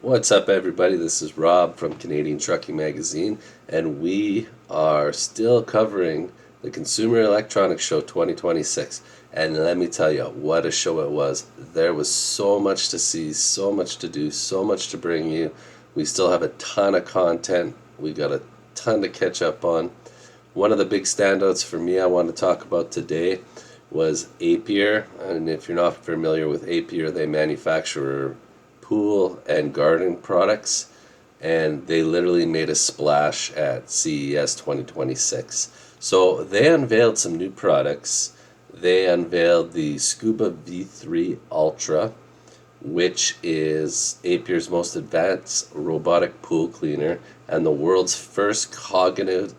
What's up, everybody? This is Rob from Canadian Trucking Magazine, and we are still covering the Consumer Electronics Show 2026. And let me tell you, what a show it was. There was so much to see, so much to do, so much to bring you. We still have a ton of content. We got a ton to catch up on. One of the big standouts for me I want to talk about today was Aiper. And if you're not familiar with Aiper, they manufacture pool and garden products, and they literally made a splash at CES 2026. So they unveiled some new products. They unveiled the Scuba V3 Ultra, which is Aiper's most advanced robotic pool cleaner and the world's first cognitive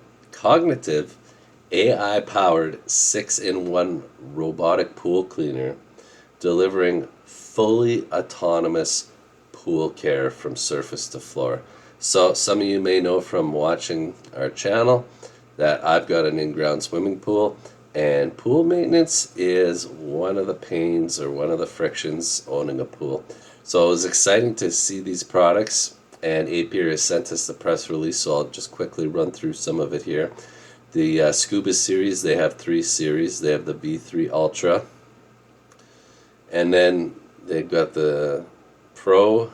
AI-powered 6-in-1 robotic pool cleaner, delivering fully autonomous pool care from surface to floor. So some of you may know from watching our channel that I've got an in-ground swimming pool, and pool maintenance is one of the pains or one of the frictions owning a pool. So it was exciting to see these products, and Aiper has sent us the press release, so I'll just quickly run through some of it here. The Scuba series, they have 3 series. They have the V3 Ultra, and then they've got the Pro,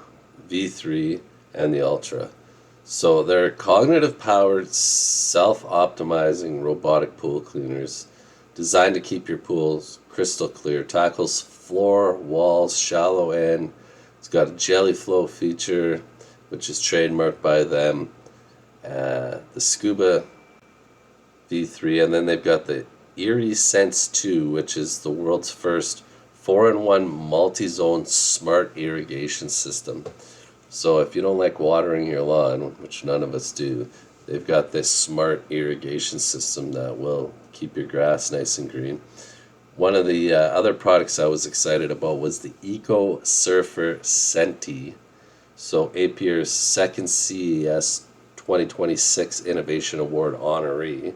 V3, and the Ultra. So they're cognitive-powered, self-optimizing robotic pool cleaners designed to keep your pools crystal clear. Tackles floor, walls, shallow end. It's got a jelly flow feature, which is trademarked by them. The Scuba V3, and then they've got the IrriSense 2, which is the world's first 4-in-1 multi-zone smart irrigation system. So if you don't like watering your lawn, which none of us do, they've got this smart irrigation system that will keep your grass nice and green. One of the other products I was excited about was the EcoSurfer Senti. So Aiper's second CES 2026 Innovation Award Honoree.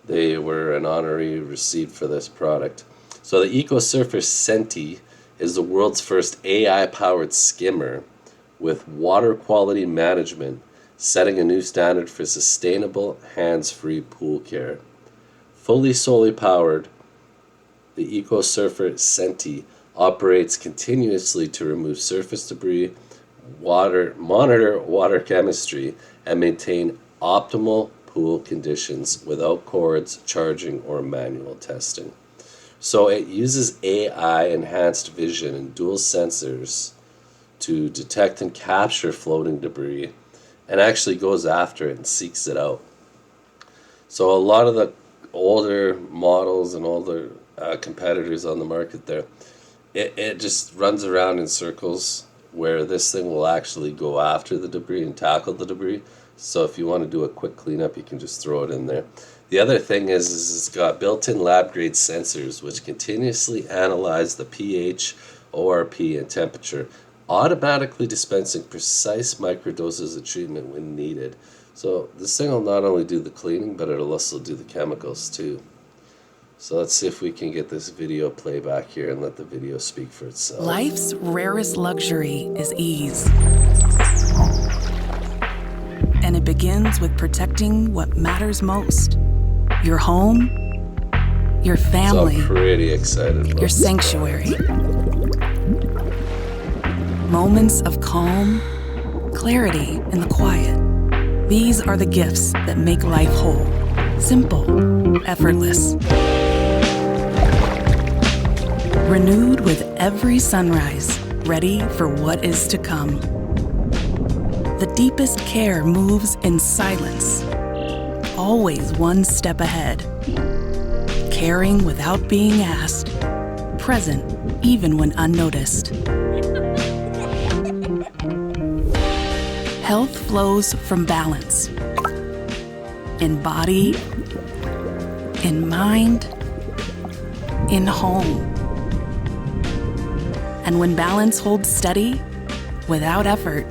They were an honoree received for this product. So the EcoSurfer Senti is the world's first AI-powered skimmer with water quality management, setting a new standard for sustainable hands-free pool care. Fully solar powered, the EcoSurfer Senti operates continuously to remove surface debris, monitor water chemistry, and maintain optimal pool conditions without cords, charging, or manual testing. So it uses AI-enhanced vision and dual sensors to detect and capture floating debris, and actually goes after it and seeks it out. So a lot of the older models and older competitors on the market there, it just runs around in circles, where this thing will actually go after the debris and tackle the debris. So if you want to do a quick cleanup, you can just throw it in there. The other thing is it's got built-in lab-grade sensors which continuously analyze the pH, ORP, and temperature, automatically dispensing precise microdoses of treatment when needed. So this thing will not only do the cleaning, but it'll also do the chemicals too. So let's see if we can get this video playback here and let the video speak for itself. Life's rarest luxury is ease. And it begins with protecting what matters most. Your home, your family, so I'm pretty excited about your sanctuary. Moments of calm, clarity in the quiet. These are the gifts that make life whole. Simple, effortless. Renewed with every sunrise, ready for what is to come. The deepest care moves in silence, always one step ahead. Caring without being asked, present even when unnoticed. Health flows from balance. In body, in mind, in home. And when balance holds steady, without effort,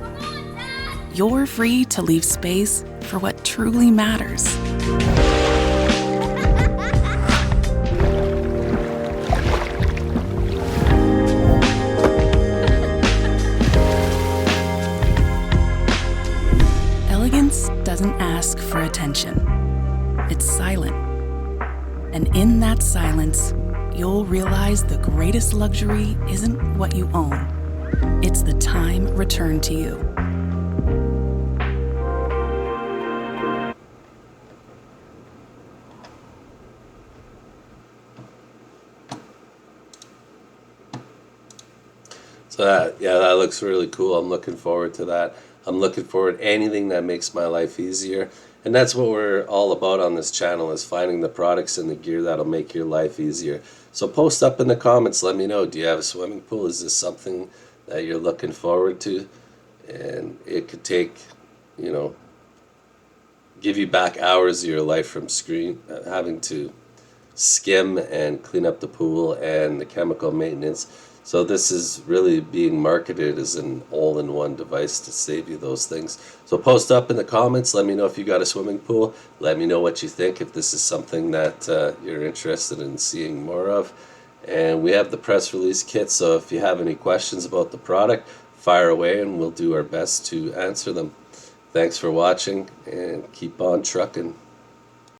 you're free to leave space for what truly matters. attention. It's silent. And in that silence, you'll realize the greatest luxury isn't what you own. It's the time returned to you. So that looks really cool. I'm looking forward to that. I'm looking forward to anything that makes my life easier. And that's what we're all about on this channel, is finding the products and the gear that'll make your life easier. So post up in the comments, let me know, do you have a swimming pool? Is this something that you're looking forward to? And it could take, give you back hours of your life from having to skim and clean up the pool and the chemical maintenance. So this is really being marketed as an all-in-one device to save you those things. So post up in the comments, let me know if you got a swimming pool. Let me know what you think, if this is something that you're interested in seeing more of. And we have the press release kit, so if you have any questions about the product, fire away and we'll do our best to answer them. Thanks for watching, and keep on trucking.